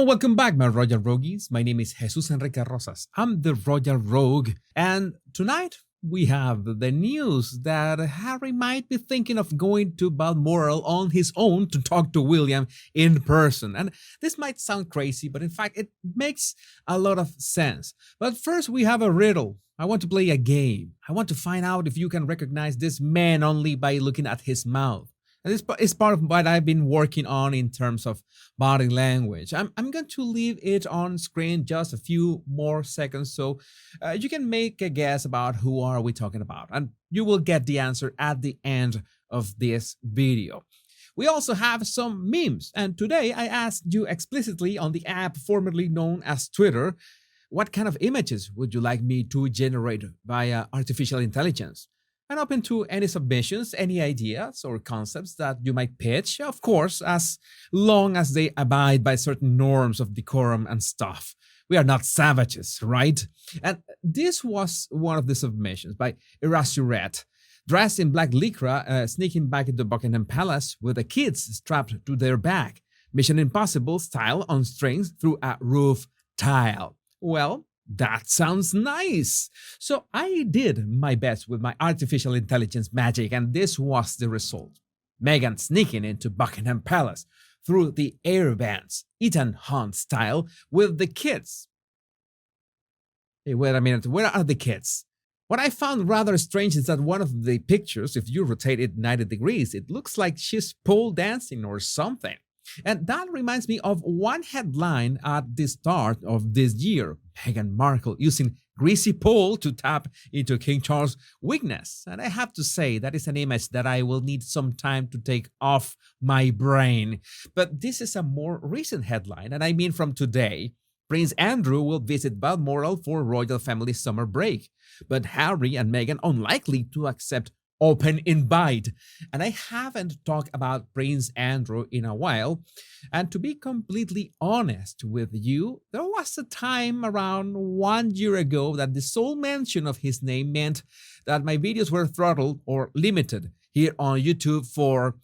Hello, welcome back, my Royal Rogues. My name is Jesus Enrique Rosas. I'm the Royal Rogue, and tonight we have the news that Harry might be thinking of going to Balmoral on his own to talk to William in person. And this might sound crazy, but in fact, it makes a lot of sense. But first, we have a riddle. I want to play a game. I want to find out if you can recognize this man only by looking at his mouth. And this is part of what I've been working on in terms of body language. I'm going to leave it on screen just a few more seconds so you can make a guess about who are we talking about. And you will get the answer at the end of this video. We also have some memes. And today I asked you explicitly on the app formerly known as Twitter, what kind of images would you like me to generate via artificial intelligence? I'm open to any submissions, any ideas or concepts that you might pitch, of course, as long as they abide by certain norms of decorum and stuff. We are not savages, right? And this was one of the submissions by Erasuret, dressed in black lycra, sneaking back into Buckingham Palace with the kids strapped to their back. Mission Impossible style on strings through a roof tile. Well, that sounds nice. So I did my best with my artificial intelligence magic, and this was the result. Meghan sneaking into Buckingham Palace through the air vents, Ethan Hunt style, with the kids. Hey, wait a minute, where are the kids? What I found rather strange is that one of the pictures, if you rotate it 90 degrees, it looks like she's pole dancing or something. And that reminds me of one headline at the start of this year. Meghan Markle using greasy pole to tap into King Charles' weakness. And I have to say, that is an image that I will need some time to take off my brain. But this is a more recent headline, and I mean from today. Prince Andrew will visit Balmoral for royal family summer break, but Harry and Meghan unlikely to accept open invite. And I haven't talked about Prince Andrew in a while. And to be completely honest with you, there was a time around 1 year ago that the sole mention of his name meant that my videos were throttled or limited here on YouTube for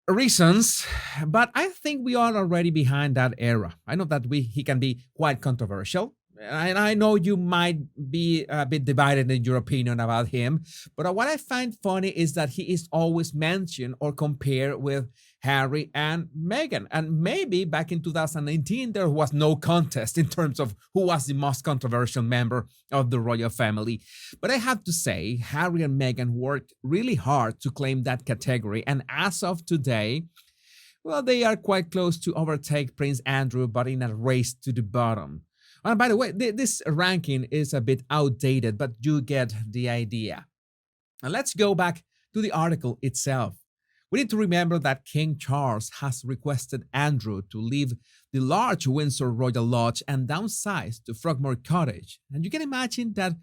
reasons, but I think we are already behind that era. I know that he can be quite controversial, and I know you might be a bit divided in your opinion about him, but what I find funny is that he is always mentioned or compared with Harry and Meghan. And maybe back in 2019, there was no contest in terms of who was the most controversial member of the royal family. But I have to say, Harry and Meghan worked really hard to claim that category. And as of today, well, they are quite close to overtake Prince Andrew, but in a race to the bottom. And by the way, this ranking is a bit outdated, but you get the idea. And let's go back to the article itself. We need to remember that King Charles has requested Andrew to leave the large Windsor Royal Lodge and downsize to Frogmore Cottage. And you can imagine that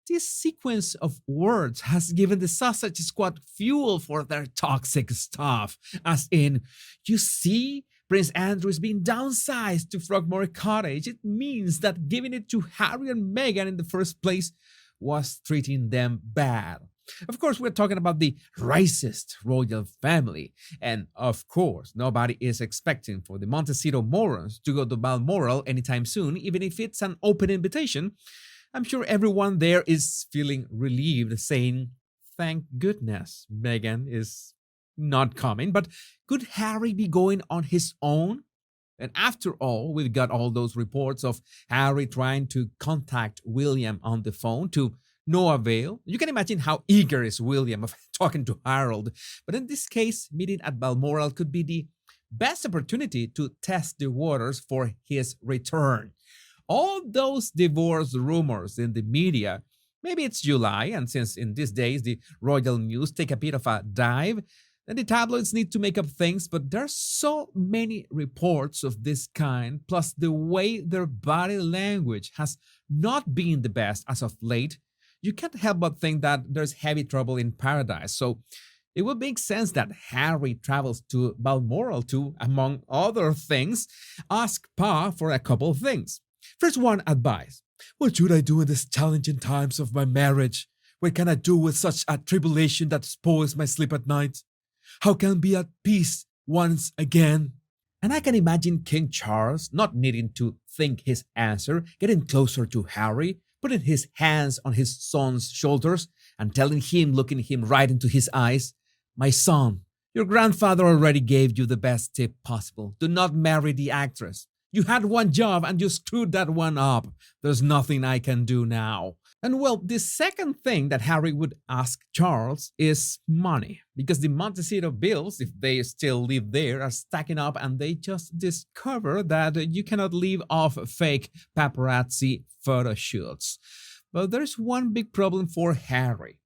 this sequence of words has given the Sausage Squad fuel for their toxic stuff. As in, you see, Prince Andrew is being downsized to Frogmore Cottage. It means that giving it to Harry and Meghan in the first place was treating them bad. Of course, we're talking about the racist royal family. And of course, nobody is expecting for the Montecito morons to go to Balmoral anytime soon, even if it's an open invitation. I'm sure everyone there is feeling relieved, saying, thank goodness Meghan is not coming. But could Harry be going on his own? And after all, we've got all those reports of Harry trying to contact William on the phone to no avail. You can imagine how eager is William of talking to Harold. But in this case, meeting at Balmoral could be the best opportunity to test the waters for his return. All those divorce rumors in the media, maybe it's July, and since in these days the royal news take a bit of a dive, then the tabloids need to make up things, but there's so many reports of this kind, plus the way their body language has not been the best as of late, you can't help but think that there's heavy trouble in paradise. So it would make sense that Harry travels to Balmoral to, among other things, ask Pa for a couple of things. First one, advice. What should I do in these challenging times of my marriage? What can I do with such a tribulation that spoils my sleep at night? How can I be at peace once again? And I can imagine King Charles not needing to think his answer, getting closer to Harry, putting his hands on his son's shoulders, and telling him, looking him right into his eyes, "My son, your grandfather already gave you the best tip possible. Do not marry the actress. You had one job and you screwed that one up. There's nothing I can do now." And well, the second thing that Harry would ask Charles is money, because the Montecito bills, if they still live there, are stacking up, and they just discover that you cannot live off fake paparazzi photo shoots. But there's one big problem for Harry.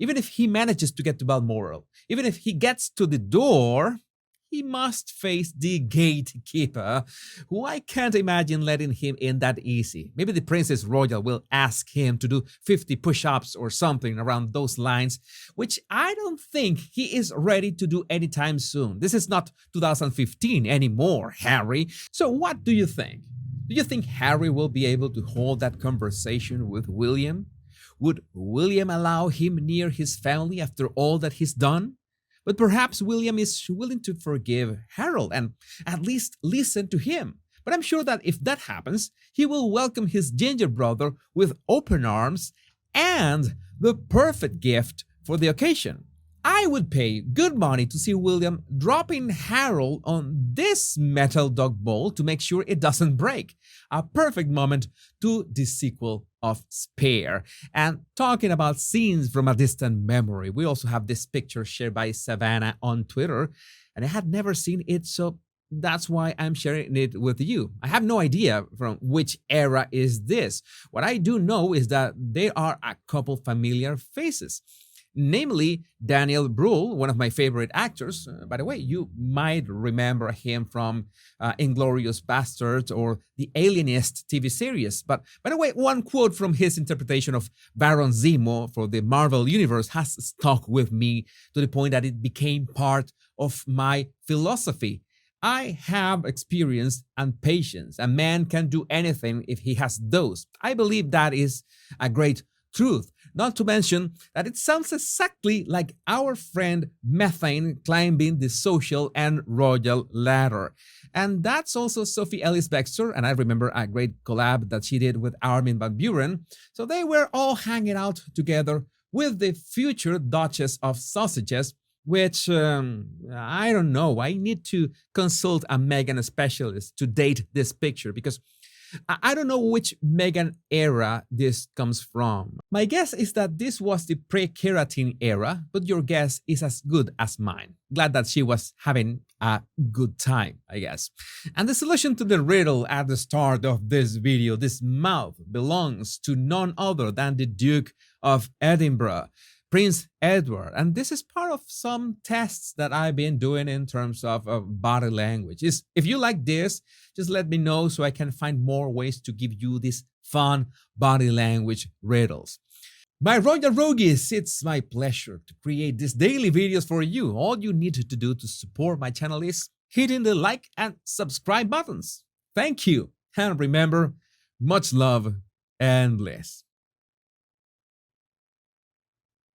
Even if he manages to get to Balmoral, even if he gets to the door, he must face the gatekeeper, who I can't imagine letting him in that easy. Maybe the Princess Royal will ask him to do 50 push-ups or something around those lines, which I don't think he is ready to do anytime soon. This is not 2015 anymore, Harry. So what do you think? Do you think Harry will be able to hold that conversation with William? Would William allow him near his family after all that he's done? But perhaps William is willing to forgive Harold and at least listen to him. But I'm sure that if that happens, he will welcome his ginger brother with open arms and the perfect gift for the occasion. I would pay good money to see William dropping Harold on this metal dog bowl to make sure it doesn't break. A perfect moment to the sequel of Spare. And talking about scenes from a distant memory, we also have this picture shared by Savannah on Twitter, and I had never seen it, so that's why I'm sharing it with you. I have no idea from which era is this. What I do know is that there are a couple familiar faces. Namely, Daniel Bruhl, one of my favorite actors. By the way, you might remember him from Inglourious Basterds or the Alienist TV series. But by the way, one quote from his interpretation of Baron Zemo for the Marvel Universe has stuck with me to the point that it became part of my philosophy. I have experience and patience. A man can do anything if he has those. I believe that is a great truth. Not to mention that it sounds exactly like our friend Methane climbing the social and royal ladder. And that's also Sophie Ellis-Bextor, and I remember a great collab that she did with Armin van Buuren. So they were all hanging out together with the future Duchess of Sausages, which, I don't know, I need to consult a Meghan specialist to date this picture, because I don't know which Meghan era this comes from. My guess is that this was the pre-keratin era, but your guess is as good as mine. Glad that she was having a good time, I guess. And the solution to the riddle at the start of this video, this mouth, belongs to none other than the Duke of Edinburgh, Prince Edward. And this is part of some tests that I've been doing in terms of body language. If you like this, just let me know so I can find more ways to give you these fun body language riddles. My Royal Rogues, it's my pleasure to create these daily videos for you. All you need to do to support my channel is hitting the like and subscribe buttons. Thank you. And remember, much love and bliss.